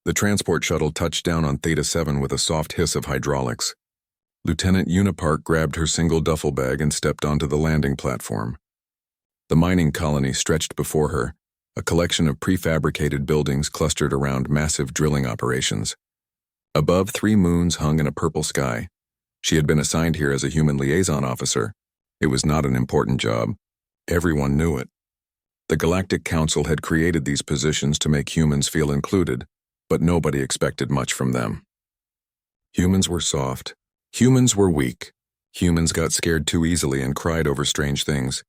The transport shuttle touched down on Theta 7 with a soft hiss of hydraulics. Lieutenant Una Park grabbed her single duffel bag and stepped onto the landing platform. The mining colony stretched before her, a collection of prefabricated buildings clustered around massive drilling operations. Above, 3 moons hung in a purple sky. She had been assigned here as a human liaison officer. It was not an important job. Everyone knew it. The Galactic Council had created these positions to make humans feel included, but nobody expected much from them. Humans were soft. Humans were weak. Humans got scared too easily and cried over strange things.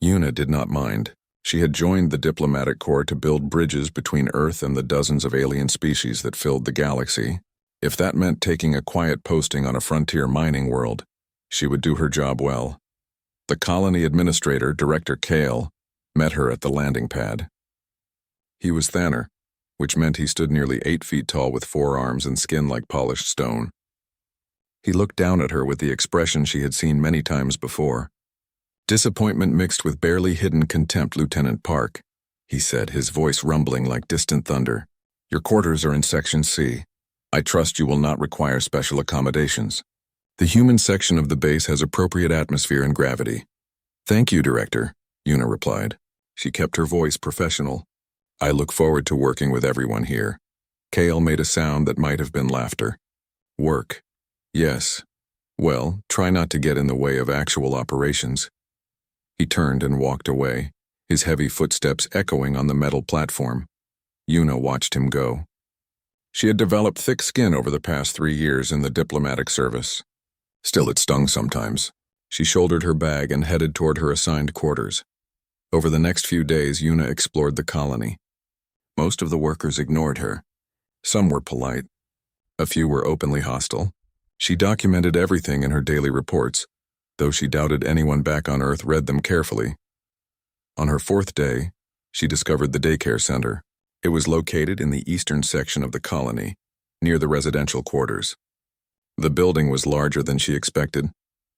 Una did not mind. She had joined the diplomatic corps to build bridges between Earth and the dozens of alien species that filled the galaxy. If that meant taking a quiet posting on a frontier mining world, she would do her job well. The colony administrator, Director Kale, met her at the landing pad. He was Thanner, which meant he stood nearly 8 feet tall with 4 arms and skin like polished stone. He looked down at her with the expression she had seen many times before. Disappointment mixed with barely hidden contempt. "Lieutenant Park," he said, his voice rumbling like distant thunder. "Your quarters are in Section C. I trust you will not require special accommodations. The human section of the base has appropriate atmosphere and gravity." "Thank you, Director," Una replied. She kept her voice professional. "I look forward to working with everyone here." Kale made a sound that might have been laughter. "Work? Yes. Well, try not to get in the way of actual operations." He turned and walked away, his heavy footsteps echoing on the metal platform. Una watched him go. She had developed thick skin over the past 3 years in the diplomatic service. Still, it stung sometimes. She shouldered her bag and headed toward her assigned quarters. Over the next few days, Una explored the colony. Most of the workers ignored her. Some were polite. A few were openly hostile. She documented everything in her daily reports, though she doubted anyone back on Earth read them carefully. On her 4th day, she discovered the daycare center. It was located in the eastern section of the colony, near the residential quarters. The building was larger than she expected,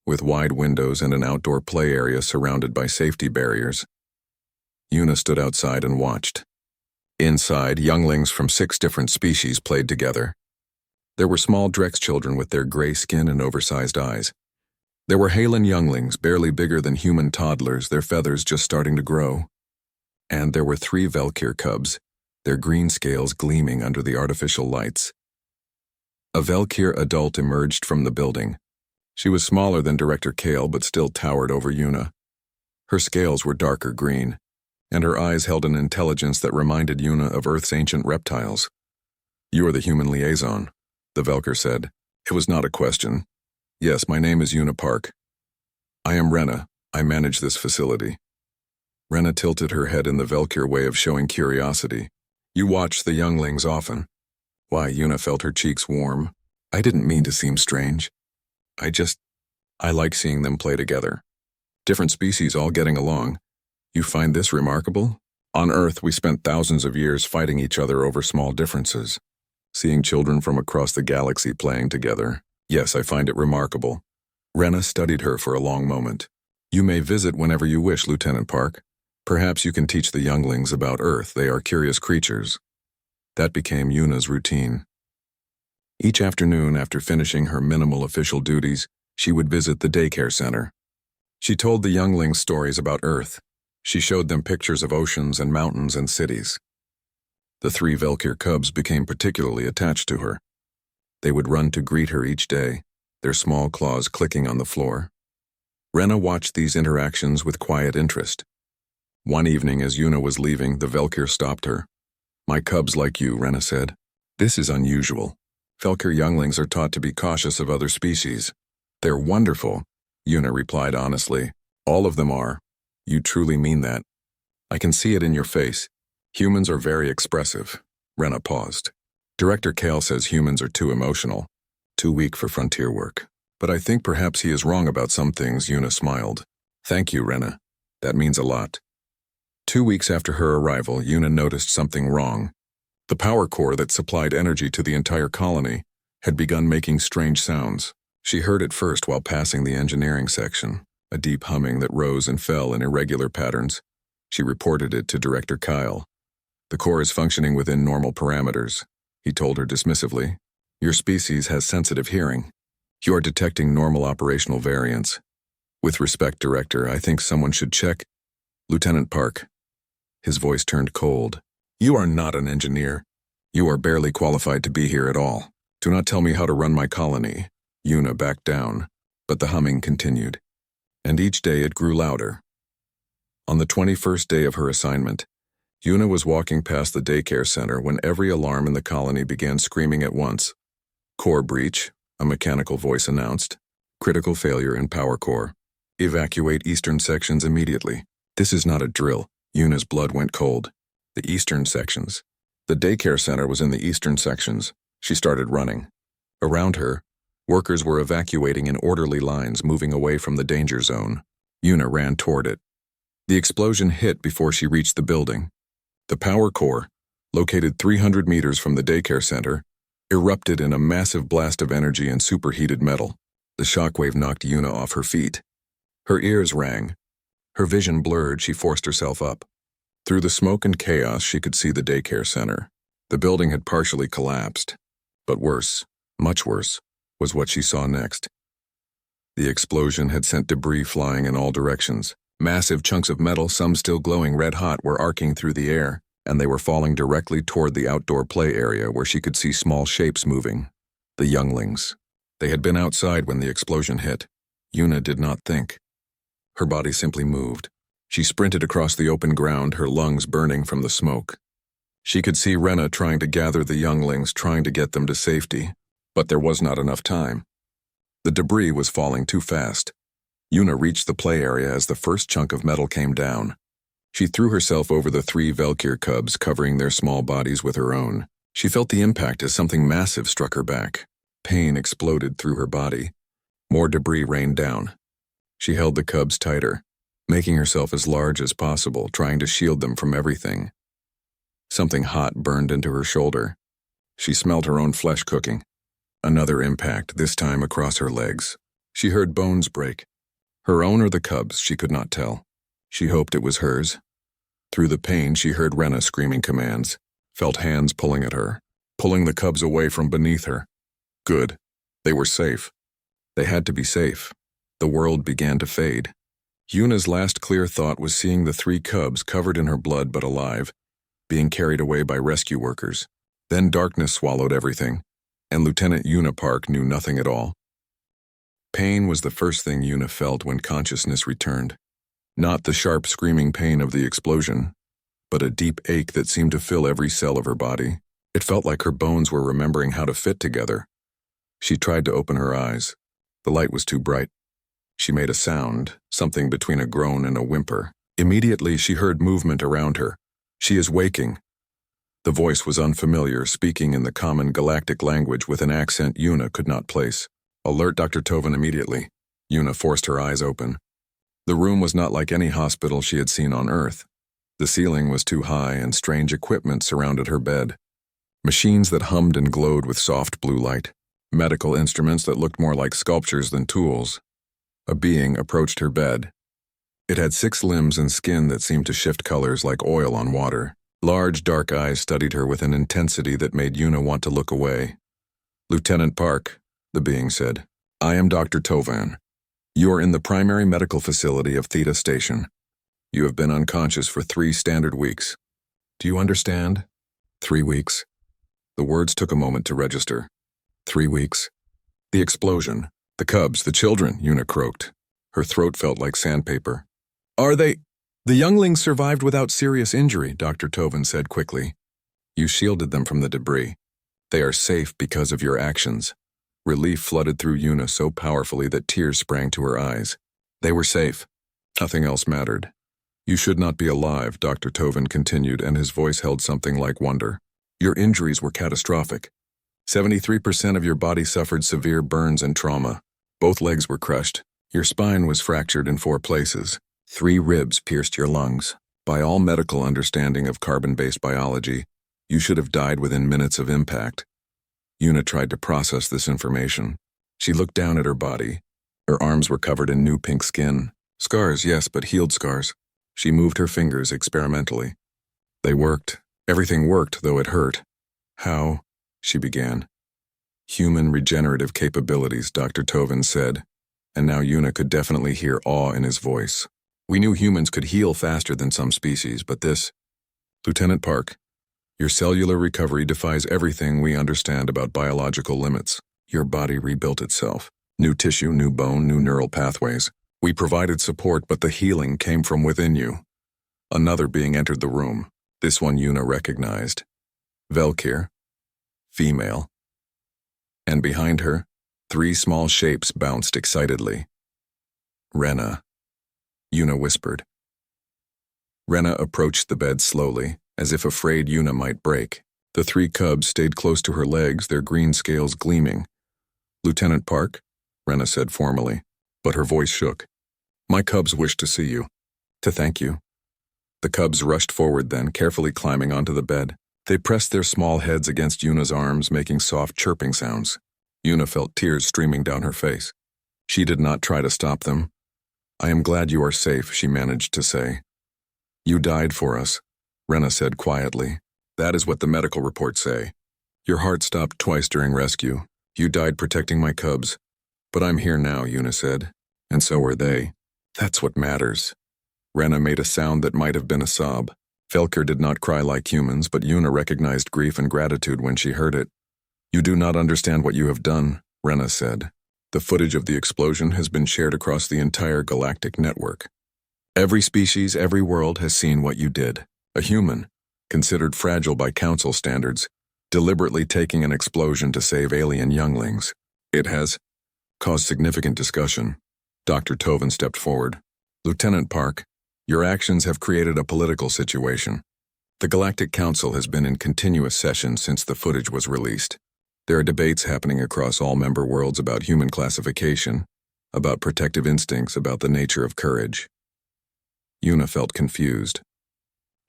with wide windows and an outdoor play area surrounded by safety barriers. Una stood outside and watched. Inside, younglings from 6 different species played together. There were small Drex children with their gray skin and oversized eyes. There were Halen younglings, barely bigger than human toddlers, their feathers just starting to grow. And there were 3 Valkyr cubs, their green scales gleaming under the artificial lights. A Valkyr adult emerged from the building. She was smaller than Director Kale but still towered over Una. Her scales were darker green, and her eyes held an intelligence that reminded Una of Earth's ancient reptiles. "You are the human liaison," the Valkyr said. It was not a question. "Yes, my name is Una Park. I am Rena. I manage this facility." Rena tilted her head in the Valkyr way of showing curiosity. "You watch the younglings often." Why, Una felt her cheeks warm. "I didn't mean to seem strange. I like seeing them play together. Different species all getting along. You find this remarkable? On Earth, we spent thousands of years fighting each other over small differences. Seeing children from across the galaxy playing together. Yes, I find it remarkable." Rena studied her for a long moment. "You may visit whenever you wish, Lieutenant Park. Perhaps you can teach the younglings about Earth. They are curious creatures." That became Una's routine. Each afternoon, after finishing her minimal official duties, she would visit the daycare center. She told the younglings stories about Earth. She showed them pictures of oceans and mountains and cities. The 3 Valkyr cubs became particularly attached to her. They would run to greet her each day, their small claws clicking on the floor. Rena watched these interactions with quiet interest. One evening, as Una was leaving, the Valkyr stopped her. "My cubs like you," Rena said. "This is unusual. Valkyr younglings are taught to be cautious of other species." "They're wonderful," Una replied honestly. "All of them are. You truly mean that. I can see it in your face. Humans are very expressive." Rena paused. "Director Kale says humans are too emotional, too weak for frontier work. But I think perhaps he is wrong about some things." Una smiled. "Thank you, Rena. That means a lot." 2 weeks after her arrival, Una noticed something wrong. The power core that supplied energy to the entire colony had begun making strange sounds. She heard it first while passing the engineering section, a deep humming that rose and fell in irregular patterns. She reported it to Director Kyle. "The core is functioning within normal parameters," he told her dismissively. Your species has sensitive hearing. You are detecting normal operational variants. With respect, Director, I think someone should check. Lieutenant Park. His voice turned cold. You are not an engineer. You are barely qualified to be here at all. Do not tell me how to run my colony. Yuna backed down, but the humming continued. And each day it grew louder. On the 21st day of her assignment, Yuna was walking past the daycare center when every alarm in the colony began screaming at once. Core breach, a mechanical voice announced. Critical failure in power core. Evacuate eastern sections immediately. This is not a drill. Yuna's blood went cold. The eastern sections. The daycare center was in the eastern sections. She started running. Around her, workers were evacuating in orderly lines moving away from the danger zone. Yuna ran toward it. The explosion hit before she reached the building. The power core, located 300 meters from the daycare center, erupted in a massive blast of energy and superheated metal. The shockwave knocked Yuna off her feet. Her ears rang. Her vision blurred. She forced herself up. Through the smoke and chaos, she could see the daycare center. The building had partially collapsed. But worse, much worse, was what she saw next. The explosion had sent debris flying in all directions. Massive chunks of metal, some still glowing red-hot, were arcing through the air, and they were falling directly toward the outdoor play area where she could see small shapes moving. The younglings. They had been outside when the explosion hit. Yuna did not think. Her body simply moved. She sprinted across the open ground, her lungs burning from the smoke. She could see Rena trying to gather the younglings, trying to get them to safety, but there was not enough time. The debris was falling too fast. Yuna reached the play area as the first chunk of metal came down. She threw herself over the 3 Valkyr cubs, covering their small bodies with her own. She felt the impact as something massive struck her back. Pain exploded through her body. More debris rained down. She held the cubs tighter, making herself as large as possible, trying to shield them from everything. Something hot burned into her shoulder. She smelled her own flesh cooking. Another impact, this time across her legs. She heard bones break. Her own or the cubs, she could not tell. She hoped it was hers. Through the pain, she heard Rena screaming commands, felt hands pulling at her, pulling the cubs away from beneath her. Good. They were safe. They had to be safe. The world began to fade. Yuna's last clear thought was seeing the 3 cubs covered in her blood but alive, being carried away by rescue workers. Then darkness swallowed everything, and Lieutenant Yuna Park knew nothing at all. Pain was the first thing Yuna felt when consciousness returned. Not the sharp screaming pain of the explosion, but a deep ache that seemed to fill every cell of her body. It felt like her bones were remembering how to fit together. She tried to open her eyes. The light was too bright. She made a sound, something between a groan and a whimper. Immediately she heard movement around her. She is waking. The voice was unfamiliar, speaking in the common galactic language with an accent Yuna could not place. Alert Dr. Tovan immediately. Yuna forced her eyes open. The room was not like any hospital she had seen on Earth. The ceiling was too high and strange equipment surrounded her bed. Machines that hummed and glowed with soft blue light. Medical instruments that looked more like sculptures than tools. A being approached her bed. It had 6 limbs and skin that seemed to shift colors like oil on water. Large, dark eyes studied her with an intensity that made Yuna want to look away. Lieutenant Park, the being said, I am Dr. Tovan. You are in the primary medical facility of Theta Station. You have been unconscious for 3 standard weeks. Do you understand? 3 weeks. The words took a moment to register. 3 weeks. The explosion. The cubs, the children, Yuna croaked. Her throat felt like sandpaper. Are they? The younglings survived without serious injury, Dr. Tovan said quickly. You shielded them from the debris. They are safe because of your actions. Relief flooded through Yuna so powerfully that tears sprang to her eyes. They were safe. Nothing else mattered. You should not be alive, Dr. Tovan continued, and his voice held something like wonder. Your injuries were catastrophic. 73% of your body suffered severe burns and trauma. Both legs were crushed. Your spine was fractured in 4 places. 3 ribs pierced your lungs. By all medical understanding of carbon-based biology, you should have died within minutes of impact. Yuna tried to process this information. She looked down at her body. Her arms were covered in new pink skin. Scars, yes, but healed scars. She moved her fingers experimentally. They worked. Everything worked, though it hurt. How? she began. Human regenerative capabilities, Dr. Tovin said, and now Yuna could definitely hear awe in his voice. We knew humans could heal faster than some species, but this… Lieutenant Park, your cellular recovery defies everything we understand about biological limits. Your body rebuilt itself. New tissue, new bone, new neural pathways. We provided support, but the healing came from within you. Another being entered the room. This one Yuna recognized. Velkir, female. And behind her, 3 small shapes bounced excitedly. Rena, Yuna whispered. Rena approached the bed slowly, as if afraid Yuna might break. The 3 cubs stayed close to her legs, their green scales gleaming. Lieutenant Park, Rena said formally, but her voice shook. My cubs wish to see you. To thank you. The cubs rushed forward then, carefully climbing onto the bed. They pressed their small heads against Yuna's arms, making soft chirping sounds. Yuna felt tears streaming down her face. She did not try to stop them. I am glad you are safe, she managed to say. You died for us, Rena said quietly. That is what the medical reports say. Your heart stopped twice during rescue. You died protecting my cubs. But I'm here now, Yuna said. And so are they. That's what matters. Rena made a sound that might have been a sob. Velkir did not cry like humans, but Yuna recognized grief and gratitude when she heard it. You do not understand what you have done, Rena said. The footage of the explosion has been shared across the entire galactic network. Every species, every world has seen what you did. A human, considered fragile by council standards, deliberately taking an explosion to save alien younglings. It has caused significant discussion. Dr. Tovin stepped forward. Lieutenant Park, your actions have created a political situation. The Galactic Council has been in continuous session since the footage was released. There are debates happening across all member worlds about human classification, about protective instincts, about the nature of courage. Yuna felt confused.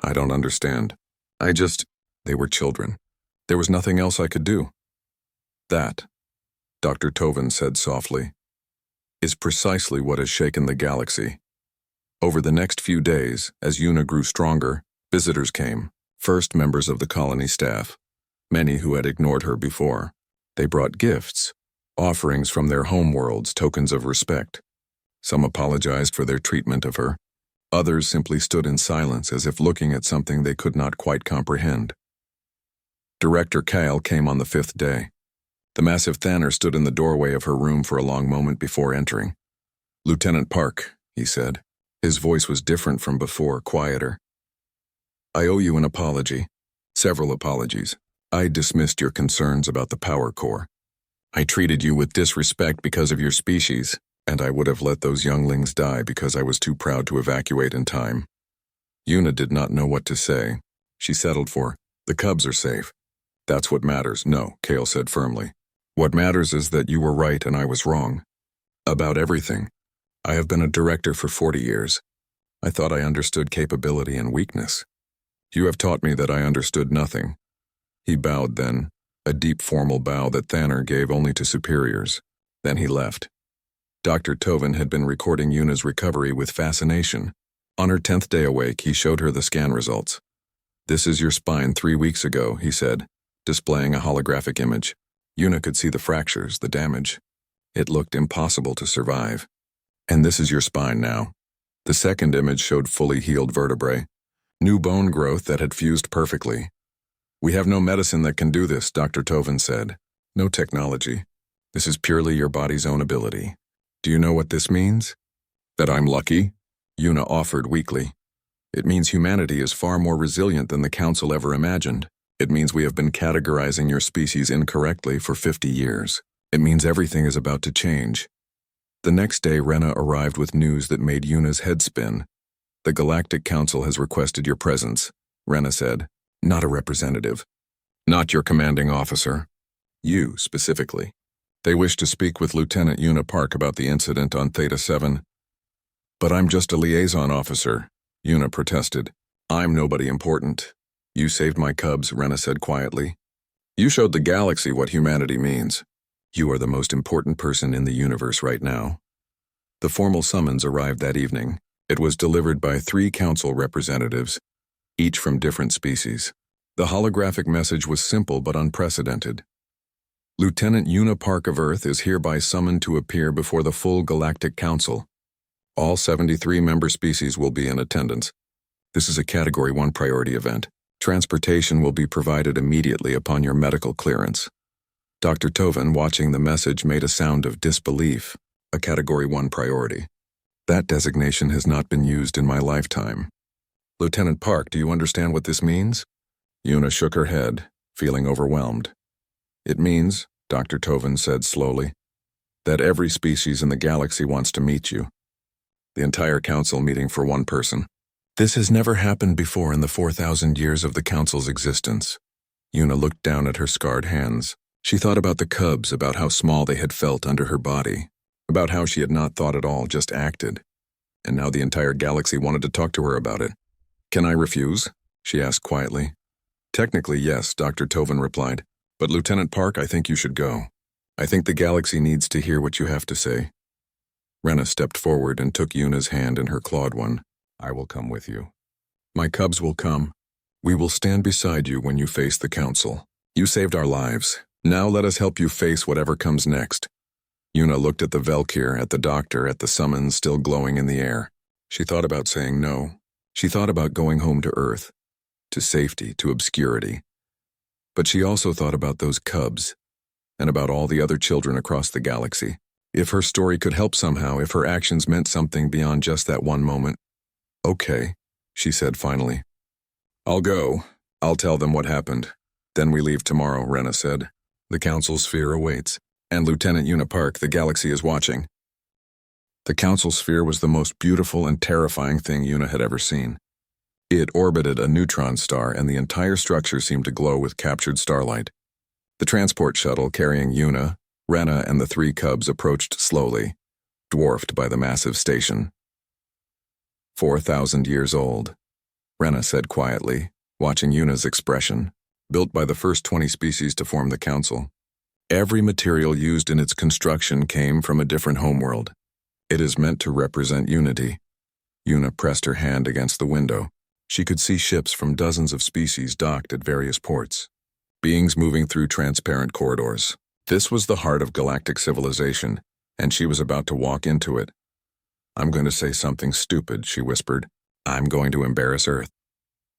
I don't understand. They were children. There was nothing else I could do. That, Dr. Tovin said softly, is precisely what has shaken the galaxy. Over the next few days, as Yuna grew stronger, visitors came, first members of the colony staff, many who had ignored her before. They brought gifts, offerings from their homeworlds, tokens of respect. Some apologized for their treatment of her. Others simply stood in silence as if looking at something they could not quite comprehend. Director Kyle came on the 5th day. The massive Thanner stood in the doorway of her room for a long moment before entering. Lieutenant Park, he said. His voice was different from before, quieter. I owe you an apology. Several apologies. I dismissed your concerns about the power core. I treated you with disrespect because of your species, and I would have let those younglings die because I was too proud to evacuate in time. Yuna did not know what to say. She settled for, the cubs are safe. That's what matters. No, Kale said firmly. What matters is that you were right and I was wrong. About everything. I have been a director for 40 years. I thought I understood capability and weakness. You have taught me that I understood nothing. He bowed then, a deep formal bow that Thanner gave only to superiors. Then he left. Dr. Tovin had been recording Yuna's recovery with fascination. On her 10th day awake, he showed her the scan results. This is your spine 3 weeks ago, he said, displaying a holographic image. Yuna could see the fractures, the damage. It looked impossible to survive. And this is your spine now. The second image showed fully healed vertebrae, new bone growth that had fused perfectly. We have no medicine that can do this, Dr. Tovin said. No technology. This is purely your body's own ability. Do you know what this means? That I'm lucky? Yuna offered weakly. It means humanity is far more resilient than the Council ever imagined. It means we have been categorizing your species incorrectly for 50 years. It means everything is about to change. The next day, Rena arrived with news that made Yuna's head spin. The Galactic Council has requested your presence, Rena said. Not a representative. Not your commanding officer. You, specifically. They wish to speak with Lieutenant Yuna Park about the incident on Theta 7. But I'm just a liaison officer, Yuna protested. I'm nobody important. You saved my cubs, Rena said quietly. You showed the galaxy what humanity means. You are the most important person in the universe right now. The formal summons arrived that evening. It was delivered by 3 council representatives, each from different species. The holographic message was simple but unprecedented. Lieutenant Una Park of Earth is hereby summoned to appear before the full Galactic Council. All 73 member species will be in attendance. This is a Category 1 priority event. Transportation will be provided immediately upon your medical clearance. Dr. Toven, watching the message, made a sound of disbelief. A Category 1 priority. That designation has not been used in my lifetime. Lieutenant Park, do you understand what this means? Una shook her head, feeling overwhelmed. It means, Dr. Toven said slowly, that every species in the galaxy wants to meet you. The entire council meeting for one person. This has never happened before in the 4,000 years of the council's existence. Una looked down at her scarred hands. She thought about the cubs, about how small they had felt under her body, about how she had not thought at all, just acted. And now the entire galaxy wanted to talk to her about it. Can I refuse? She asked quietly. Technically, yes, Dr. Toven replied. But Lieutenant Park, I think you should go. I think the galaxy needs to hear what you have to say. Rena stepped forward and took Una's hand in her clawed one. I will come with you. My cubs will come. We will stand beside you when you face the council. You saved our lives. Now let us help you face whatever comes next. Una looked at the Valkyr, at the doctor, at the summons still glowing in the air. She thought about saying no. She thought about going home to Earth, to safety, to obscurity. But she also thought about those cubs, and about all the other children across the galaxy. If her story could help somehow, if her actions meant something beyond just that one moment. Okay, she said finally. I'll go. I'll tell them what happened. Then we leave tomorrow, Rena said. The council sphere awaits, and Lieutenant Una Park, the galaxy is watching. The council sphere was the most beautiful and terrifying thing Una had ever seen. It orbited a neutron star, and the entire structure seemed to glow with captured starlight. The transport shuttle carrying Una, Rena, and the 3 cubs approached slowly, dwarfed by the massive station. 4,000 years old, Rena said quietly, watching Una's expression, built by the first 20 species to form the council. Every material used in its construction came from a different homeworld. It is meant to represent unity. Una pressed her hand against the window. She could see ships from dozens of species docked at various ports. Beings moving through transparent corridors. This was the heart of galactic civilization, and she was about to walk into it. I'm going to say something stupid, she whispered. I'm going to embarrass Earth.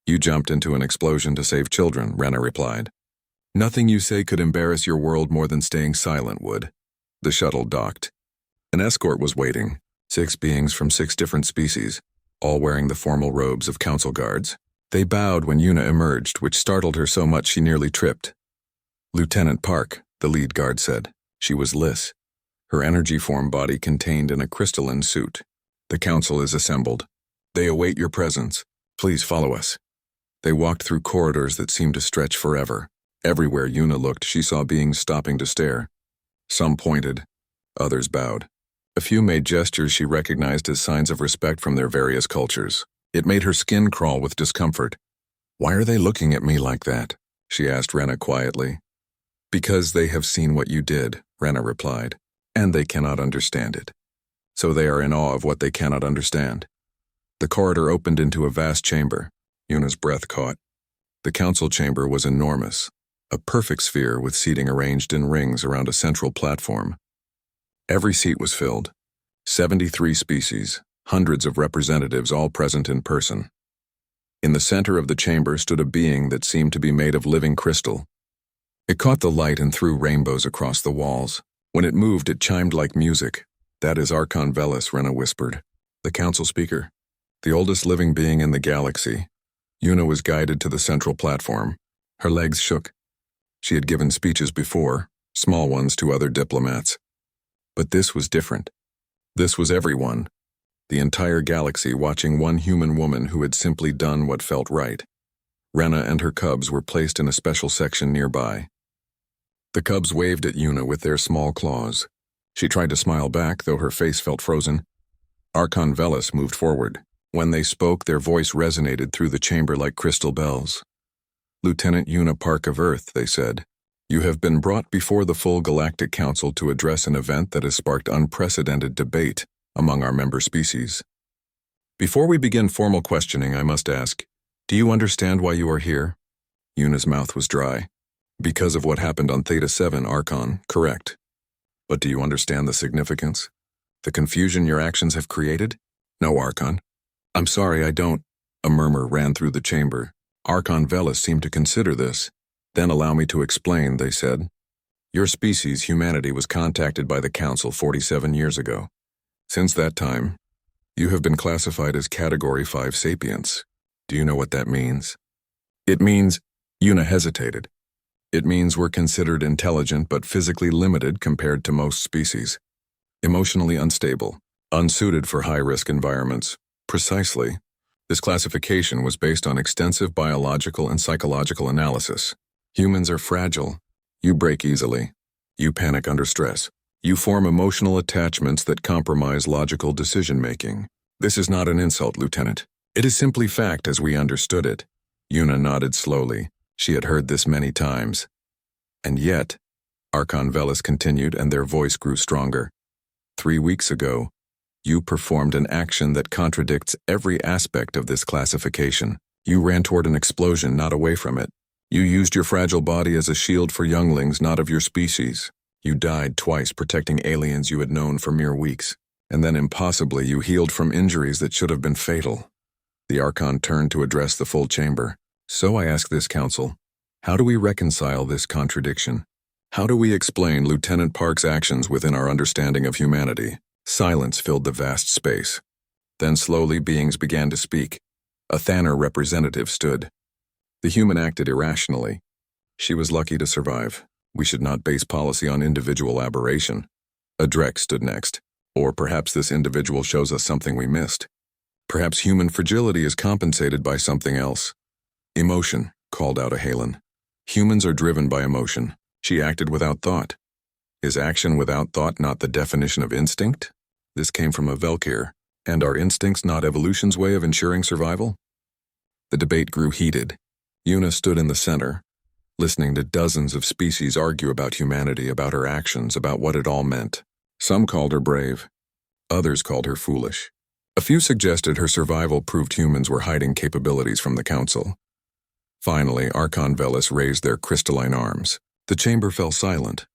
You jumped into an explosion to save children, Rena replied. Nothing you say could embarrass your world more than staying silent would. The shuttle docked. An escort was waiting, 6 beings from 6 different species, all wearing the formal robes of council guards. They bowed when Una emerged, which startled her so much she nearly tripped. Lieutenant Park, the lead guard said. She was Liz, her energy form body contained in a crystalline suit. The council is assembled. They await your presence. Please follow us. They walked through corridors that seemed to stretch forever. Everywhere Una looked, she saw beings stopping to stare. Some pointed, others bowed. A few made gestures she recognized as signs of respect from their various cultures. It made her skin crawl with discomfort. Why are they looking at me like that? She asked Rena quietly. Because they have seen what you did, Rena replied, and they cannot understand it. So they are in awe of what they cannot understand. The corridor opened into a vast chamber. Una's breath caught. The council chamber was enormous, a perfect sphere with seating arranged in rings around a central platform. Every seat was filled. 73 species, hundreds of representatives all present in person. In the center of the chamber stood a being that seemed to be made of living crystal. It caught the light and threw rainbows across the walls. When it moved, it chimed like music. That is Archon Velis, Rena whispered. The council speaker. The oldest living being in the galaxy. Una was guided to the central platform. Her legs shook. She had given speeches before, small ones to other diplomats. But this was different. This was everyone. The entire galaxy watching one human woman who had simply done what felt right. Rena and her cubs were placed in a special section nearby. The cubs waved at Una with their small claws. She tried to smile back, though her face felt frozen. Archon Velis moved forward. When they spoke, their voice resonated through the chamber like crystal bells. Lieutenant Una Park of Earth, they said. You have been brought before the full Galactic Council to address an event that has sparked unprecedented debate among our member species. Before we begin formal questioning, I must ask, do you understand why you are here? Yuna's mouth was dry. Because of what happened on Theta 7, Archon, correct. But do you understand the significance? The confusion your actions have created? No, Archon. I'm sorry, I don't. A murmur ran through the chamber. Archon Velis seemed to consider this. Then allow me to explain, they said. Your species, humanity, was contacted by the Council 47 years ago. Since that time, you have been classified as Category 5 sapients. Do you know what that means? It means, Yuna hesitated. It means we're considered intelligent but physically limited compared to most species. Emotionally unstable, unsuited for high-risk environments. Precisely. This classification was based on extensive biological and psychological analysis. Humans are fragile. You break easily. You panic under stress. You form emotional attachments that compromise logical decision-making. This is not an insult, Lieutenant. It is simply fact as we understood it. Yuna nodded slowly. She had heard this many times. And yet, Archon Velis continued, and their voice grew stronger. 3 weeks ago, you performed an action that contradicts every aspect of this classification. You ran toward an explosion, not away from it. You used your fragile body as a shield for younglings not of your species. You died twice protecting aliens you had known for mere weeks. And then impossibly you healed from injuries that should have been fatal. The Archon turned to address the full chamber. So I ask this council, how do we reconcile this contradiction? How do we explain Lieutenant Park's actions within our understanding of humanity? Silence filled the vast space. Then slowly beings began to speak. A Thanner representative stood. The human acted irrationally. She was lucky to survive. We should not base policy on individual aberration. A Drek stood next. Or perhaps this individual shows us something we missed. Perhaps human fragility is compensated by something else. Emotion, called out a Halen. Humans are driven by emotion. She acted without thought. Is action without thought not the definition of instinct? This came from a Velkir. And are instincts not evolution's way of ensuring survival? The debate grew heated. Yuna stood in the center, listening to dozens of species argue about humanity, about her actions, about what it all meant. Some called her brave. Others called her foolish. A few suggested her survival proved humans were hiding capabilities from the Council. Finally, Archon Velis raised their crystalline arms. The chamber fell silent.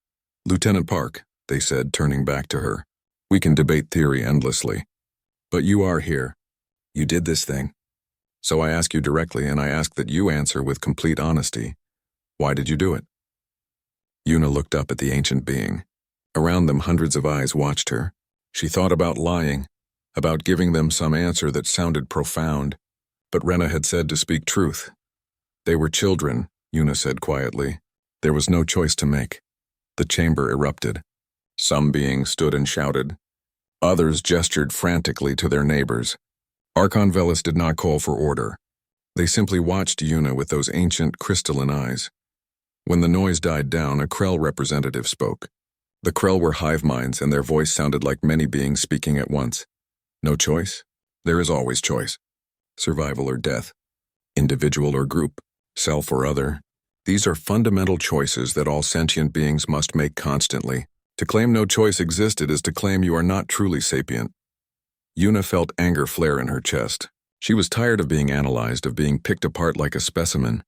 Lieutenant Park, they said, turning back to her. We can debate theory endlessly. But you are here. You did this thing. So I ask you directly, and I ask that you answer with complete honesty. Why did you do it? Yuna looked up at the ancient being. Around them, hundreds of eyes watched her. She thought about lying, about giving them some answer that sounded profound. But Rena had said to speak truth. They were children, Yuna said quietly. There was no choice to make. The chamber erupted. Some beings stood and shouted. Others gestured frantically to their neighbors. Archon Velis did not call for order. They simply watched Yuna with those ancient crystalline eyes. When the noise died down, a Krell representative spoke. The Krell were hive minds, and their voice sounded like many beings speaking at once. No choice? There is always choice. Survival or death. Individual or group. Self or other. These are fundamental choices that all sentient beings must make constantly. To claim no choice existed is to claim you are not truly sapient. Yuna felt anger flare in her chest. She was tired of being analyzed, of being picked apart like a specimen.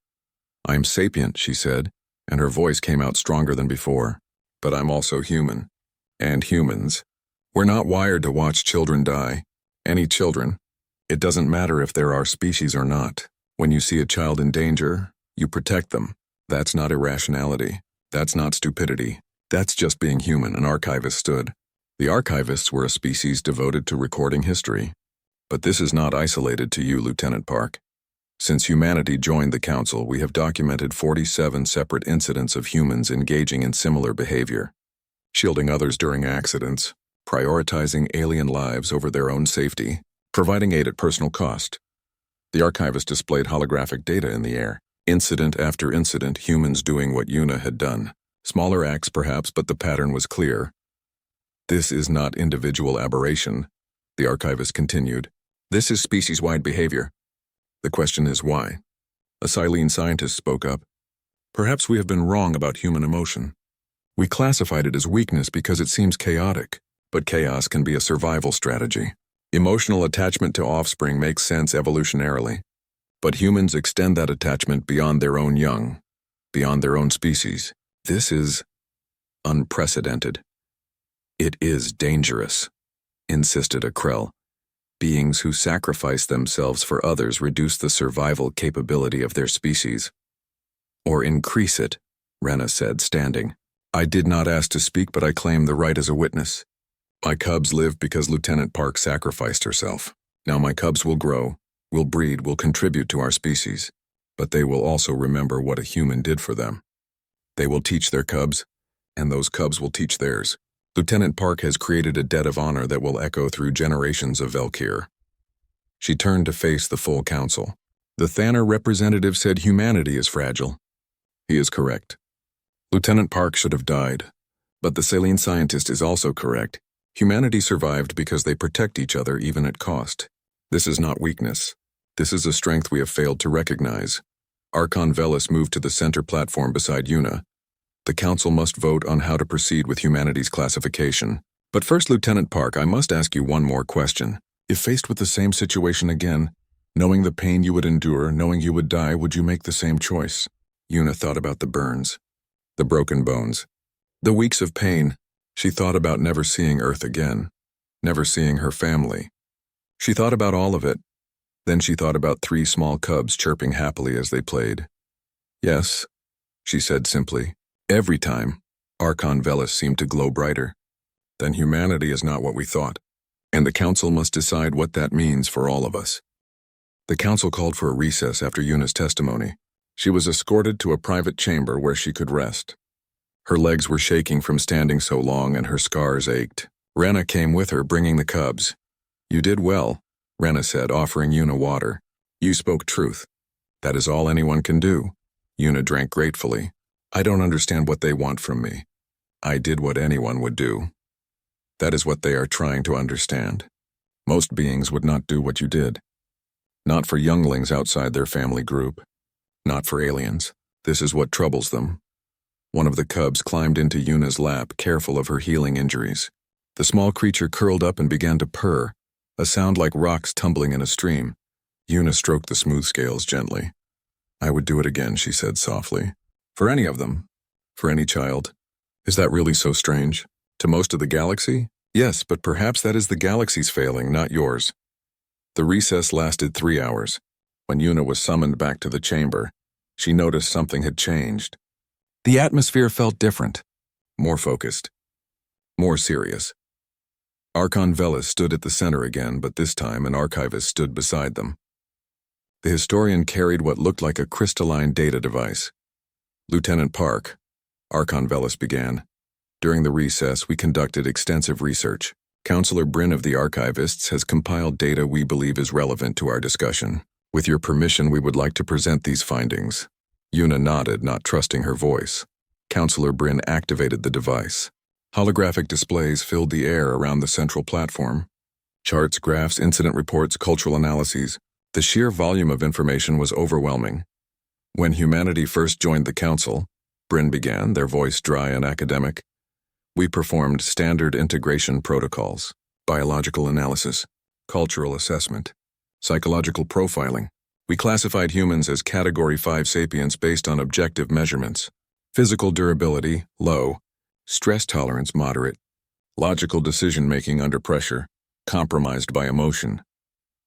I'm sapient, she said, and her voice came out stronger than before. But I'm also human. And humans. We're not wired to watch children die. Any children. It doesn't matter if they're our species or not. When you see a child in danger, you protect them. That's not irrationality. That's not stupidity. That's just being human, an archivist stood. The archivists were a species devoted to recording history. But this is not isolated to you, Lieutenant Park. Since humanity joined the Council, we have documented 47 separate incidents of humans engaging in similar behavior, shielding others during accidents, prioritizing alien lives over their own safety, providing aid at personal cost. The archivist displayed holographic data in the air. Incident after incident, humans doing what Yuna had done. Smaller acts perhaps, but the pattern was clear. This is not individual aberration, the archivist continued. This is species-wide behavior. The question is why? A Silene scientist spoke up. Perhaps we have been wrong about human emotion. We classified it as weakness because it seems chaotic, but chaos can be a survival strategy. Emotional attachment to offspring makes sense evolutionarily. But humans extend that attachment beyond their own young, beyond their own species. This is unprecedented. It is dangerous, insisted Akrell. Beings who sacrifice themselves for others reduce the survival capability of their species. Or increase it, Rena said, standing. I did not ask to speak, but I claim the right as a witness. My cubs live because Lieutenant Park sacrificed herself. Now my cubs will grow, will breed, will contribute to our species. But they will also remember what a human did for them. They will teach their cubs, and those cubs will teach theirs. Lieutenant Park has created a debt of honor that will echo through generations of Valkyr. She turned to face the full council. The Thanner representative said humanity is fragile. He is correct. Lieutenant Park should have died. But the Saline scientist is also correct. Humanity survived because they protect each other even at cost. This is not weakness. This is a strength we have failed to recognize. Archon Velis moved to the center platform beside Una. The council must vote on how to proceed with humanity's classification. But first, Lieutenant Park, I must ask you one more question. If faced with the same situation again, knowing the pain you would endure, knowing you would die, would you make the same choice? Una thought about the burns, the broken bones, the weeks of pain. She thought about never seeing Earth again, never seeing her family. She thought about all of it. Then she thought about 3 small cubs chirping happily as they played. Yes, she said simply. Every time, Archon Velis seemed to glow brighter. Then humanity is not what we thought, and the council must decide what that means for all of us. The council called for a recess after Una's testimony. She was escorted to a private chamber where she could rest. Her legs were shaking from standing so long and her scars ached. Rena came with her, bringing the cubs. You did well, Rena said, offering Una water. You spoke truth. That is all anyone can do. Una drank gratefully. I don't understand what they want from me. I did what anyone would do. That is what they are trying to understand. Most beings would not do what you did. Not for younglings outside their family group. Not for aliens. This is what troubles them. One of the cubs climbed into Una's lap, careful of her healing injuries. The small creature curled up and began to purr, a sound like rocks tumbling in a stream. Una stroked the smooth scales gently. I would do it again, she said softly. For any of them. For any child. Is that really so strange? To most of the galaxy? Yes, but perhaps that is the galaxy's failing, not yours. The recess lasted 3 hours. When Una was summoned back to the chamber, she noticed something had changed. The atmosphere felt different. More focused. More serious. Archon Velis stood at the center again, but this time an archivist stood beside them. The historian carried what looked like a crystalline data device. Lieutenant Park, Archon Velis began. During the recess, we conducted extensive research. Counselor Bryn of the archivists has compiled data we believe is relevant to our discussion. With your permission, we would like to present these findings. Una nodded, not trusting her voice. Counselor Bryn activated the device. Holographic displays filled the air around the central platform. Charts, graphs, incident reports, cultural analyses. The sheer volume of information was overwhelming. When humanity first joined the council, Bryn began, their voice dry and academic, we performed standard integration protocols, biological analysis, cultural assessment, psychological profiling. We classified humans as Category 5 sapiens based on objective measurements. Physical durability, low. Stress tolerance, moderate. Logical decision-making under pressure, compromised by emotion.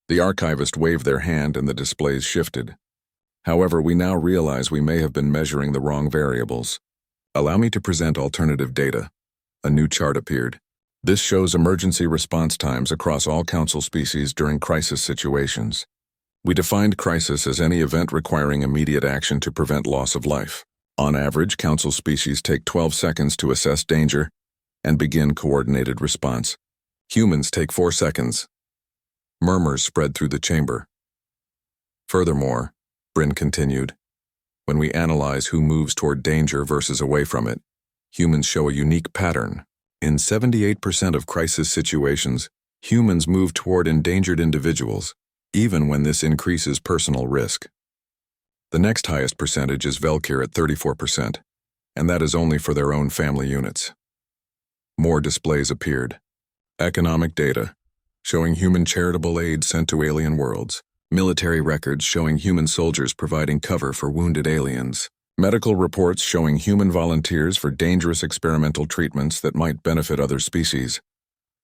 The archivist waved their hand and the displays shifted. However, we now realize we may have been measuring the wrong variables. Allow me to present alternative data. A new chart appeared. This shows emergency response times across all council species during crisis situations. We defined crisis as any event requiring immediate action to prevent loss of life. On average, council species take 12 seconds to assess danger and begin coordinated response. Humans take 4 seconds. Murmurs spread through the chamber. Furthermore, Bryn continued, when we analyze who moves toward danger versus away from it, humans show a unique pattern. In 78% of crisis situations, humans move toward endangered individuals, even when this increases personal risk. The next highest percentage is Valkyr at 34%, and that is only for their own family units. More displays appeared. Economic data, showing human charitable aid sent to alien worlds. military records showing human soldiers providing cover for wounded aliens, medical reports showing human volunteers for dangerous experimental treatments that might benefit other species.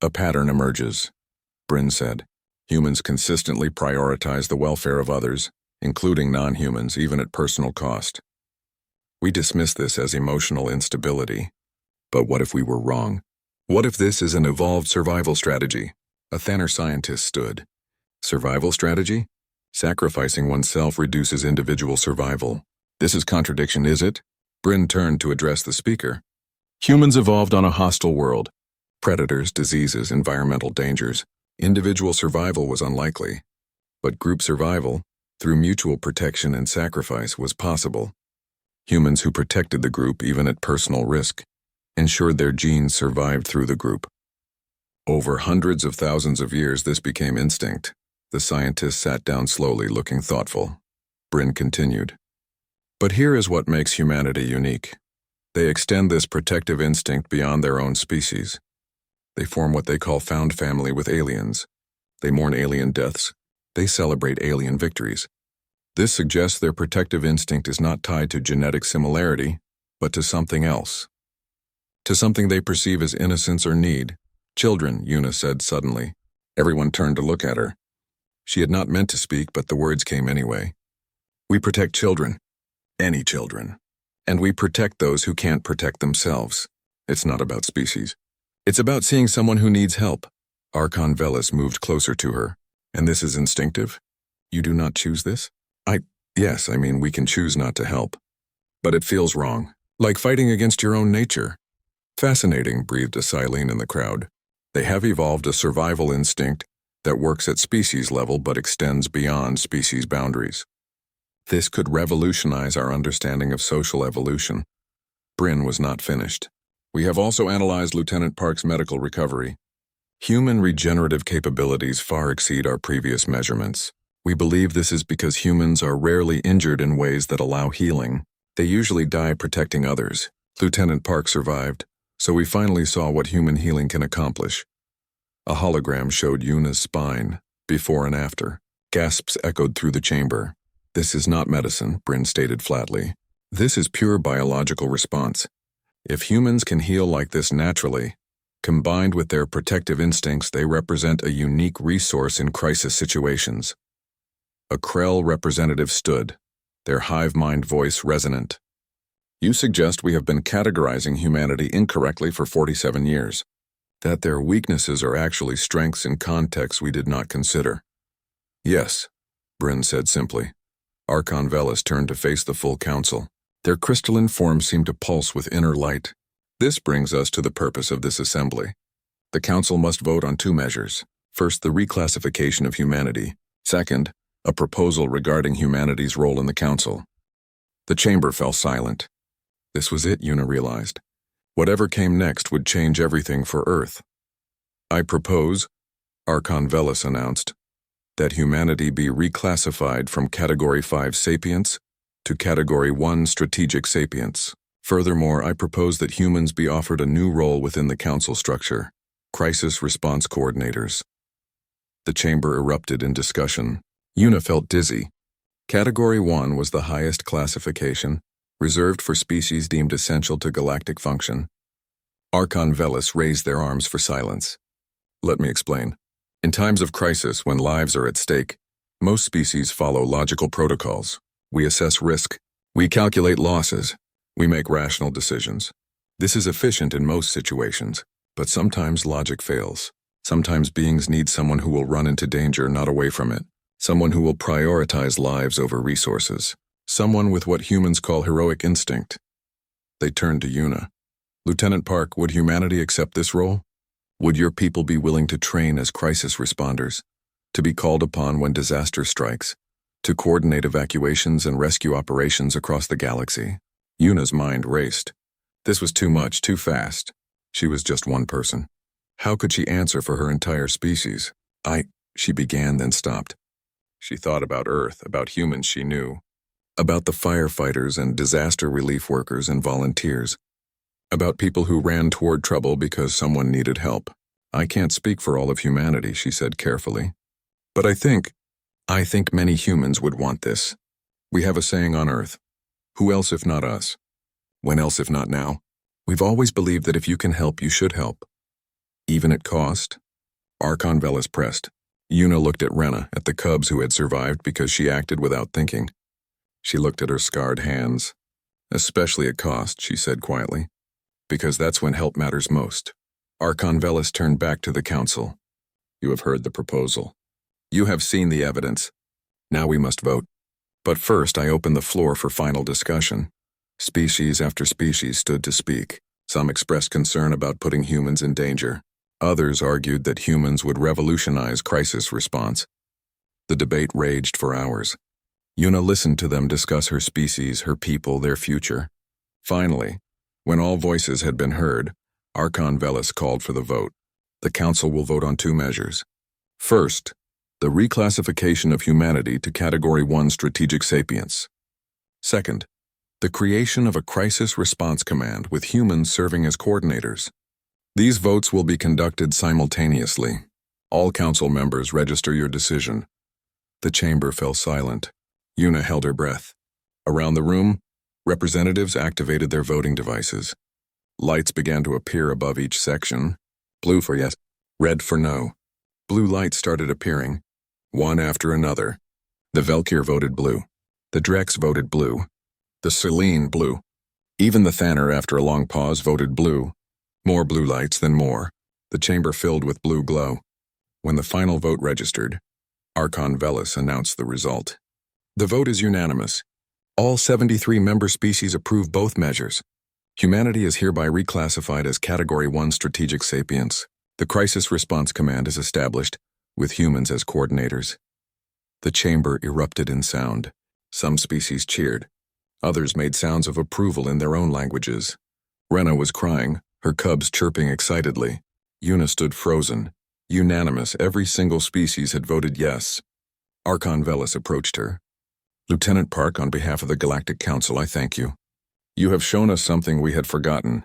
A pattern emerges, Bryn said. Humans consistently prioritize the welfare of others, including non-humans, even at personal cost. We dismiss this as emotional instability. But what if we were wrong? What if this is an evolved survival strategy? A Thanner scientist stood. Survival strategy? Sacrificing oneself reduces individual survival. This is contradiction, is it? Bryn turned to address the speaker. Humans evolved on a hostile world. Predators, diseases, environmental dangers. Individual survival was unlikely. But group survival, through mutual protection and sacrifice, was possible. Humans who protected the group even at personal risk ensured their genes survived through the group. Over hundreds of thousands of years, this became instinct. The scientist sat down slowly, looking thoughtful. Bryn continued. But here is what makes humanity unique. They extend this protective instinct beyond their own species. They form what they call found family with aliens. They mourn alien deaths. They celebrate alien victories. This suggests their protective instinct is not tied to genetic similarity, but to something else. To something they perceive as innocence or need. Children, Una said suddenly. Everyone turned to look at her. She had not meant to speak, but the words came anyway. We protect children. Any children. And we protect those who can't protect themselves. It's not about species. It's about seeing someone who needs help. Archon Velis moved closer to her. And this is instinctive? You do not choose this? Yes, we can choose not to help. But it feels wrong. Like fighting against your own nature. Fascinating, breathed a Silene in the crowd. They have evolved a survival instinct that works at species level but extends beyond species boundaries. This could revolutionize our understanding of social evolution. Bryn was not finished. We have also analyzed Lieutenant Park's medical recovery. Human regenerative capabilities far exceed our previous measurements. We believe this is because humans are rarely injured in ways that allow healing. They usually die protecting others. Lieutenant Park survived, so we finally saw what human healing can accomplish. A hologram showed Una's spine, before and after. Gasps echoed through the chamber. This is not medicine, Bryn stated flatly. This is pure biological response. If humans can heal like this naturally, combined with their protective instincts, they represent a unique resource in crisis situations. A Krell representative stood, their hive-mind voice resonant. You suggest we have been categorizing humanity incorrectly for 47 years. That their weaknesses are actually strengths in contexts we did not consider. Yes, Bryn said simply. Archon Velis turned to face the full council. Their crystalline forms seemed to pulse with inner light. This brings us to the purpose of this assembly. The council must vote on two measures. First, the reclassification of humanity. Second, a proposal regarding humanity's role in the council. The chamber fell silent. This was it, Una realized. Whatever came next would change everything for Earth. I propose, Archon Velis announced, that humanity be reclassified from Category 5 sapience to Category 1 strategic sapience. Furthermore, I propose that humans be offered a new role within the council structure, crisis response coordinators. The chamber erupted in discussion. Una felt dizzy. Category 1 was the highest classification, reserved for species deemed essential to galactic function. Archon Velis raised their arms for silence. Let me explain. In times of crisis, when lives are at stake, most species follow logical protocols. We assess risk. We calculate losses. We make rational decisions. This is efficient in most situations, but sometimes logic fails. Sometimes beings need someone who will run into danger, not away from it. Someone who will prioritize lives over resources. Someone with what humans call heroic instinct. They turned to Una. Lieutenant Park, would humanity accept this role? Would your people be willing to train as crisis responders? To be called upon when disaster strikes? To coordinate evacuations and rescue operations across the galaxy? Una's mind raced. This was too much, too fast. She was just one person. How could she answer for her entire species? She began, then stopped. She thought about Earth, about humans she knew, about the firefighters and disaster relief workers and volunteers, about people who ran toward trouble because someone needed help. I can't speak for all of humanity, she said carefully. But I think, I think many humans would want this. We have a saying on Earth. Who else if not us? When else if not now? We've always believed that if you can help, you should help. Even at cost? Archon Velis pressed. Una looked at Rena, at the cubs who had survived because she acted without thinking. She looked at her scarred hands. Especially at cost, she said quietly. Because that's when help matters most. Archon Velis turned back to the council. You have heard the proposal. You have seen the evidence. Now we must vote. But first I open the floor for final discussion. Species after species stood to speak. Some expressed concern about putting humans in danger. Others argued that humans would revolutionize crisis response. The debate raged for hours. Una listened to them discuss her species, her people, their future. Finally, when all voices had been heard, Archon Velis called for the vote. The council will vote on 2 measures. First, the reclassification of humanity to Category 1 Strategic Sapience. Second, the creation of a crisis response command with humans serving as coordinators. These votes will be conducted simultaneously. All council members register your decision. The chamber fell silent. Una held her breath. Around the room, representatives activated their voting devices. Lights began to appear above each section. Blue for yes, red for no. Blue lights started appearing, one after another. The Valkyr voted blue. The Drex voted blue. The Selene blue. Even the Thanner, after a long pause, voted blue. More blue lights, then more. The chamber filled with blue glow. When the final vote registered, Archon Velis announced the result. The vote is unanimous. All 73 member species approve both measures. Humanity is hereby reclassified as Category 1 Strategic Sapience. The Crisis Response Command is established, with humans as coordinators. The chamber erupted in sound. Some species cheered. Others made sounds of approval in their own languages. Rena was crying, her cubs chirping excitedly. Una stood frozen. Unanimous, every single species had voted yes. Archon Velis approached her. Lieutenant Park, on behalf of the Galactic Council, I thank you. You have shown us something we had forgotten.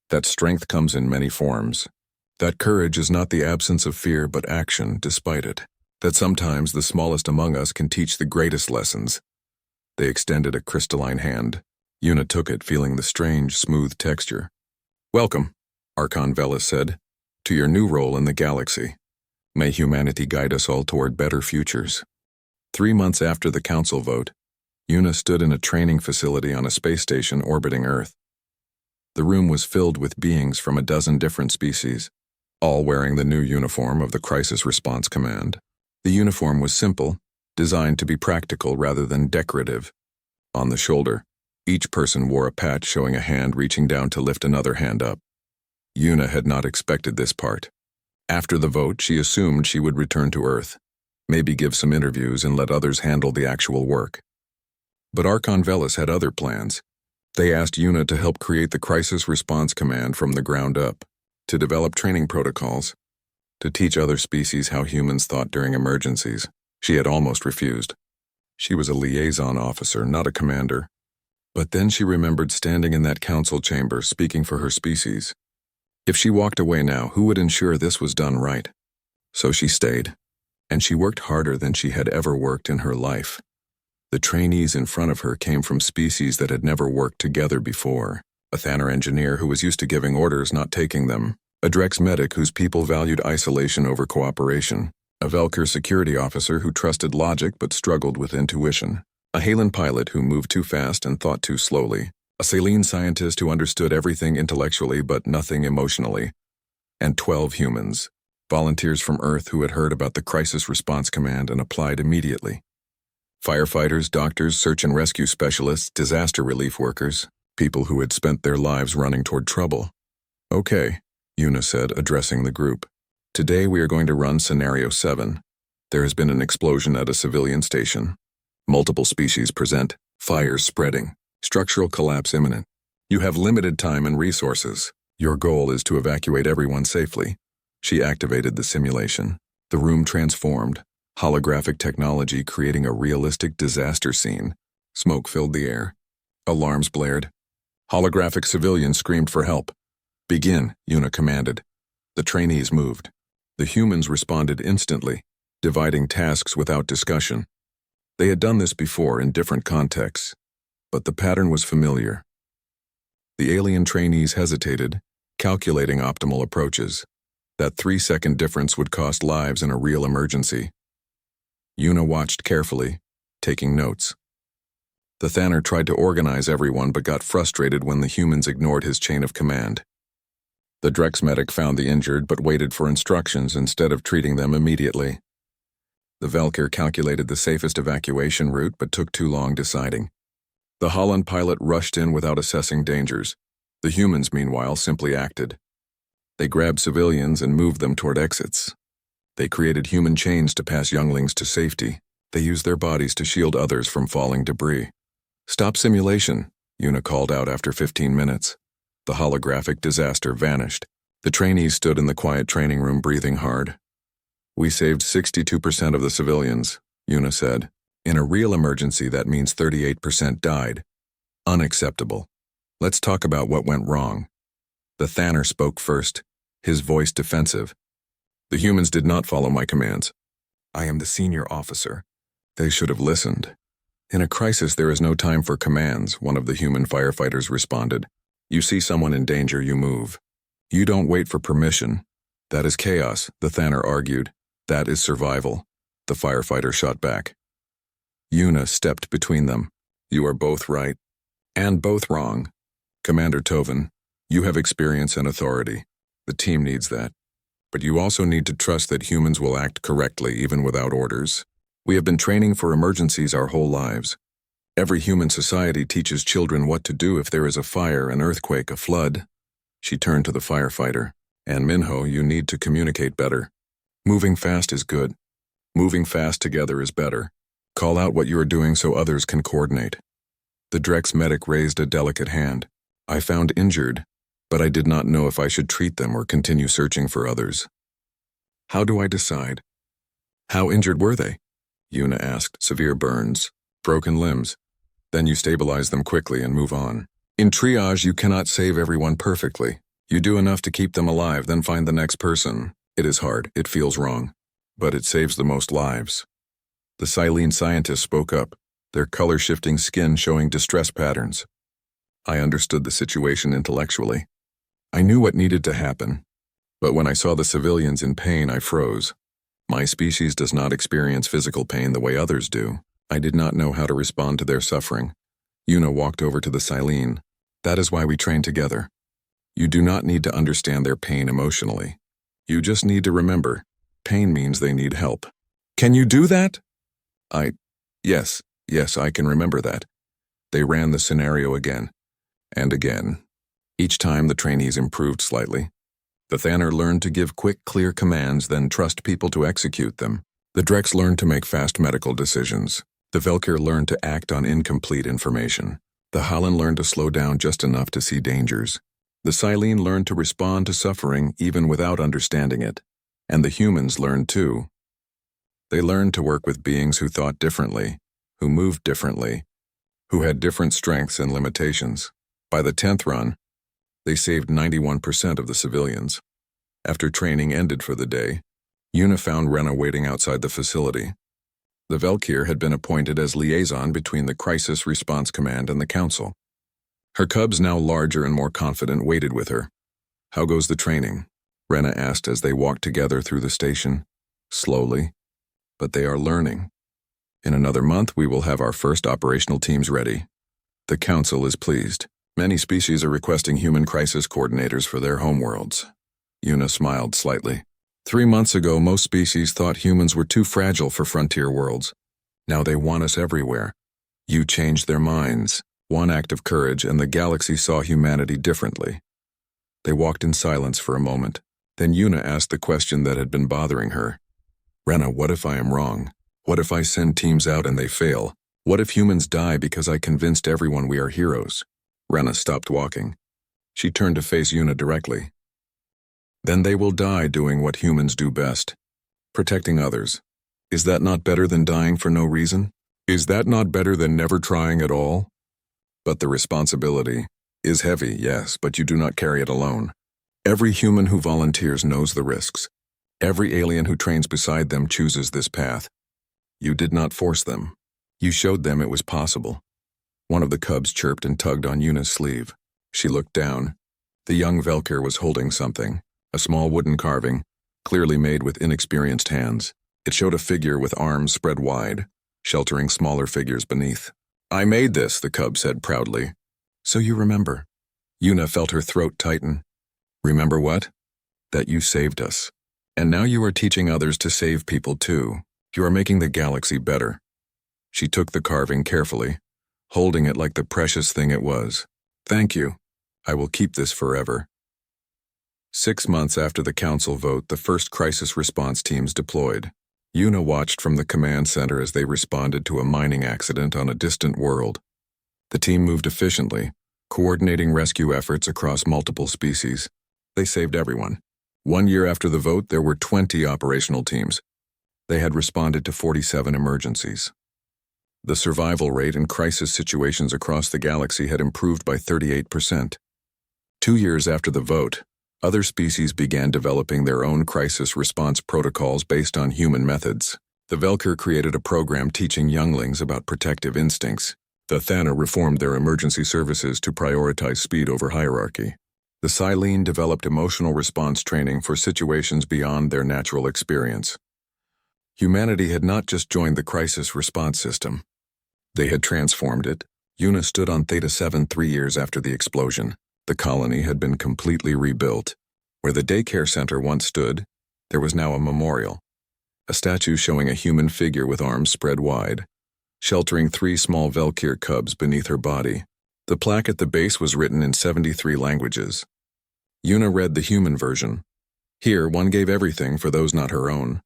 That strength comes in many forms. That courage is not the absence of fear, but action despite it. That sometimes the smallest among us can teach the greatest lessons. They extended a crystalline hand. Una took it, feeling the strange, smooth texture. Welcome, Archon Velis said, to your new role in the galaxy. May humanity guide us all toward better futures. 3 months after the council vote, Una stood in a training facility on a space station orbiting Earth. The room was filled with beings from a dozen different species, all wearing the new uniform of the Crisis Response Command. The uniform was simple, designed to be practical rather than decorative. On the shoulder, each person wore a patch showing a hand reaching down to lift another hand up. Una had not expected this part. After the vote, she assumed she would return to Earth, maybe give some interviews and let others handle the actual work. But Archon Velis had other plans. They asked Una to help create the Crisis Response Command from the ground up, to develop training protocols, to teach other species how humans thought during emergencies. She had almost refused. She was a liaison officer, not a commander. But then she remembered standing in that council chamber speaking for her species. If she walked away now, who would ensure this was done right? So she stayed, and she worked harder than she had ever worked in her life. The trainees in front of her came from species that had never worked together before. A Thanner engineer who was used to giving orders, not taking them. A Drex medic whose people valued isolation over cooperation. A Valkyr security officer who trusted logic but struggled with intuition. A Halen pilot who moved too fast and thought too slowly. A Selene scientist who understood everything intellectually but nothing emotionally. And 12 humans, volunteers from Earth who had heard about the Crisis Response Command and applied immediately. Firefighters, doctors, search and rescue specialists, disaster relief workers, people who had spent their lives running toward trouble. Okay, Una said, addressing the group. Today we are going to run Scenario 7. There has been an explosion at a civilian station. Multiple species present, fires spreading, structural collapse imminent. You have limited time and resources. Your goal is to evacuate everyone safely. She activated the simulation. The room transformed, holographic technology creating a realistic disaster scene. Smoke filled the air. Alarms blared. Holographic civilians screamed for help. Begin, Una commanded. The trainees moved. The humans responded instantly. dividing tasks without discussion. They had done this before in different contexts, but the pattern was familiar. The alien trainees hesitated, calculating optimal approaches. That 3-second difference would cost lives in a real emergency. Yuna watched carefully, taking notes. The Thanner tried to organize everyone but got frustrated when the humans ignored his chain of command. The Drex medic found the injured but waited for instructions instead of treating them immediately. The Valkyr calculated the safest evacuation route but took too long deciding. The Holland pilot rushed in without assessing dangers. The humans, meanwhile, simply acted. They grabbed civilians and moved them toward exits. They created human chains to pass younglings to safety. They used their bodies to shield others from falling debris. "Stop simulation," Yuna called out after 15 minutes. The holographic disaster vanished. The trainees stood in the quiet training room breathing hard. "We saved 62% of the civilians," Yuna said. "In a real emergency, that means 38% died. Unacceptable. Let's talk about what went wrong." The Thanner spoke first, his voice defensive. "The humans did not follow my commands. I am the senior officer. They should have listened." "In a crisis, there is no time for commands," one of the human firefighters responded. "You see someone in danger, you move. You don't wait for permission. That is chaos," the Thanner argued. "That is survival," the firefighter shot back. Yuna stepped between them. "You are both right. And both wrong. Commander Toven, you have experience and authority. The team needs that. But you also need to trust that humans will act correctly even without orders. We have been training for emergencies our whole lives. Every human society teaches children what to do if there is a fire, an earthquake, a flood." She turned to the firefighter. "And Minho, you need to communicate better. Moving fast is good. Moving fast together is better. Call out what you are doing so others can coordinate." The Drex medic raised a delicate hand. "I found injured, but I did not know if I should treat them or continue searching for others." "How do I decide?" "How injured were they?" Yuna asked. "Severe burns, broken limbs. Then you stabilize them quickly and move on. In triage, you cannot save everyone perfectly. You do enough to keep them alive, then find the next person. It is hard, it feels wrong, but it saves the most lives." The Silene scientist spoke up, their color-shifting skin showing distress patterns. "I understood the situation intellectually. I knew what needed to happen. But when I saw the civilians in pain, I froze. My species does not experience physical pain the way others do. I did not know how to respond to their suffering." Yuna walked over to the Silene. "That is why we train together. You do not need to understand their pain emotionally. You just need to remember, pain means they need help." "Can you do that?" Yes, I can remember that." They ran the scenario again, and again. Each time the trainees improved slightly. The Thanner learned to give quick, clear commands, then trust people to execute them. The Drex learned to make fast medical decisions. The Valkyr learned to act on incomplete information. The Holland learned to slow down just enough to see dangers. The Silene learned to respond to suffering even without understanding it. And the humans learned too. They learned to work with beings who thought differently, who moved differently, who had different strengths and limitations. By the 10th run, they saved 91% of the civilians. After training ended for the day, Yuna found Rena waiting outside the facility. The Valkyr had been appointed as liaison between the Crisis Response Command and the Council. Her cubs, now larger and more confident, waited with her. "How goes the training?" Rena asked as they walked together through the station. "Slowly, but they are learning. In another month, we will have our first operational teams ready. The Council is pleased. Many species are requesting human crisis coordinators for their homeworlds." Yuna smiled slightly. 3 months ago, most species thought humans were too fragile for frontier worlds. Now they want us everywhere. You changed their minds. One act of courage, and the galaxy saw humanity differently. They walked in silence for a moment. Then Yuna asked the question that had been bothering her. "Rena, what if I am wrong? What if I send teams out and they fail? What if humans die because I convinced everyone we are heroes?" Rena stopped walking. She turned to face Yuna directly. "Then they will die doing what humans do best, protecting others. Is that not better than dying for no reason? Is that not better than never trying at all? But the responsibility is heavy, yes, but you do not carry it alone. Every human who volunteers knows the risks. Every alien who trains beside them chooses this path. You did not force them. You showed them it was possible. One of the cubs chirped and tugged on Yuna's sleeve. She looked down. The young Valkyr was holding something, a small wooden carving, clearly made with inexperienced hands. It showed a figure with arms spread wide, sheltering smaller figures beneath. "I made this," the cub said proudly. "So you remember." Yuna felt her throat tighten. "Remember what?" "That you saved us. And now you are teaching others to save people too. You are making the galaxy better." She took the carving carefully, holding it like the precious thing it was. "Thank you. I will keep this forever." 6 months after the council vote, the first crisis response teams deployed. Yuna watched from the command center as they responded to a mining accident on a distant world. The team moved efficiently, coordinating rescue efforts across multiple species. They saved everyone. 1 year after the vote, there were 20 operational teams. They had responded to 47 emergencies. The survival rate in crisis situations across the galaxy had improved by 38%. 2 years after the vote, other species began developing their own crisis response protocols based on human methods. The Velker created a program teaching younglings about protective instincts. The Thana reformed their emergency services to prioritize speed over hierarchy. The Silene developed emotional response training for situations beyond their natural experience. Humanity had not just joined the crisis response system. They had transformed it. Yuna stood on Theta 7 3 years after the explosion. The colony had been completely rebuilt. Where the daycare center once stood, there was now a memorial. A statue showing a human figure with arms spread wide, sheltering 3 small Valkyr cubs beneath her body. The plaque at the base was written in 73 languages. Yuna read the human version. Here, one gave everything for those not her own.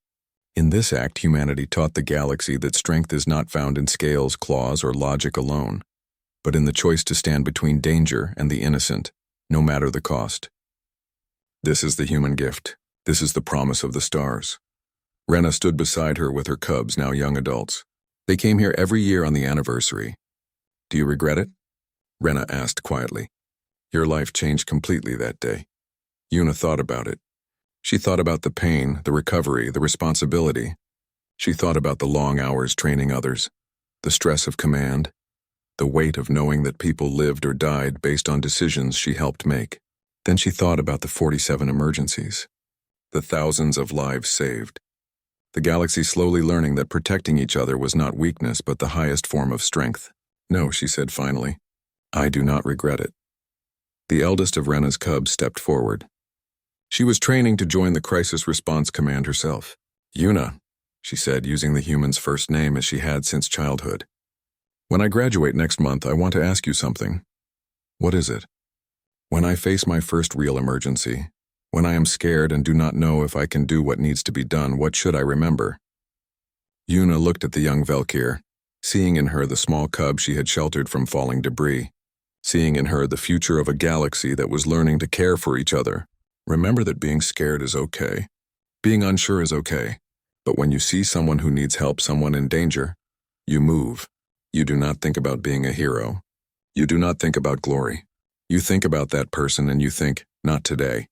In this act, humanity taught the galaxy that strength is not found in scales, claws, or logic alone, but in the choice to stand between danger and the innocent, no matter the cost. This is the human gift. This is the promise of the stars. Rena stood beside her with her cubs, now young adults. They came here every year on the anniversary. "Do you regret it?" Rena asked quietly. "Your life changed completely that day." Yuna thought about it. She thought about the pain, the recovery, the responsibility. She thought about the long hours training others, the stress of command, the weight of knowing that people lived or died based on decisions she helped make. Then she thought about the 47 emergencies, the thousands of lives saved. The galaxy slowly learning that protecting each other was not weakness but the highest form of strength. "No," she said finally. "I do not regret it." The eldest of Rena's cubs stepped forward. She was training to join the crisis response command herself. "Yuna," she said, using the human's first name as she had since childhood. "When I graduate next month, I want to ask you something." "What is it?" "When I face my first real emergency, when I am scared and do not know if I can do what needs to be done, what should I remember?" Yuna looked at the young Valkyr, seeing in her the small cub she had sheltered from falling debris, seeing in her the future of a galaxy that was learning to care for each other. "Remember that being scared is okay. Being unsure is okay. But when you see someone who needs help, someone in danger, you move. You do not think about being a hero. You do not think about glory. You think about that person and you think, not today.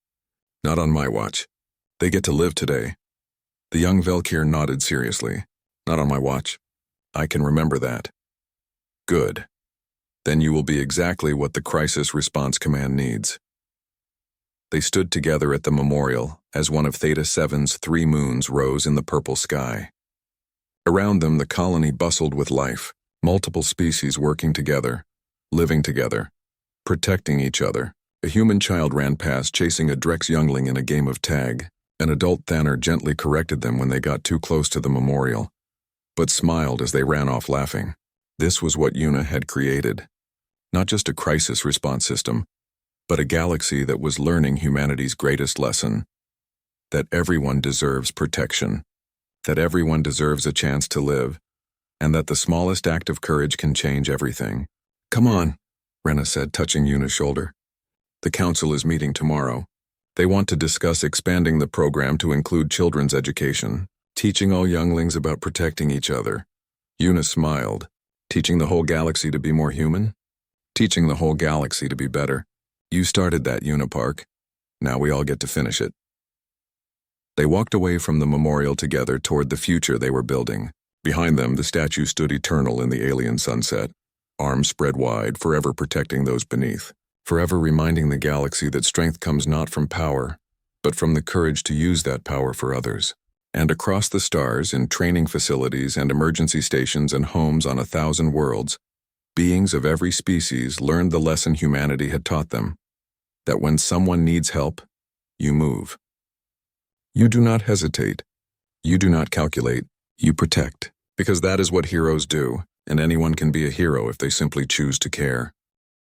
Not on my watch. They get to live today." The young Valkyr nodded seriously. "Not on my watch. I can remember that." "Good. Then you will be exactly what the Crisis Response Command needs." They stood together at the memorial as one of Theta 7's 3 moons rose in the purple sky. Around them, the colony bustled with life, multiple species working together, living together, protecting each other. A human child ran past chasing a Drex youngling in a game of tag. An adult Thanner gently corrected them when they got too close to the memorial, but smiled as they ran off laughing. This was what Yuna had created. Not just a crisis response system, but a galaxy that was learning humanity's greatest lesson. That everyone deserves protection. That everyone deserves a chance to live. And that the smallest act of courage can change everything. "Come on," Rena said, touching Yuna's shoulder. "The council is meeting tomorrow. They want to discuss expanding the program to include children's education, teaching all younglings about protecting each other." Yuna smiled. "Teaching the whole galaxy to be more human?" "Teaching the whole galaxy to be better. You started that, Yuna Park. Now we all get to finish it." They walked away from the memorial together toward the future they were building. Behind them, the statue stood eternal in the alien sunset, arms spread wide, forever protecting those beneath, forever reminding the galaxy that strength comes not from power, but from the courage to use that power for others. And across the stars, in training facilities and emergency stations and homes on 1,000 worlds, beings of every species learned the lesson humanity had taught them, that when someone needs help, you move. You do not hesitate. You do not calculate. You protect. Because that is what heroes do, and anyone can be a hero if they simply choose to care.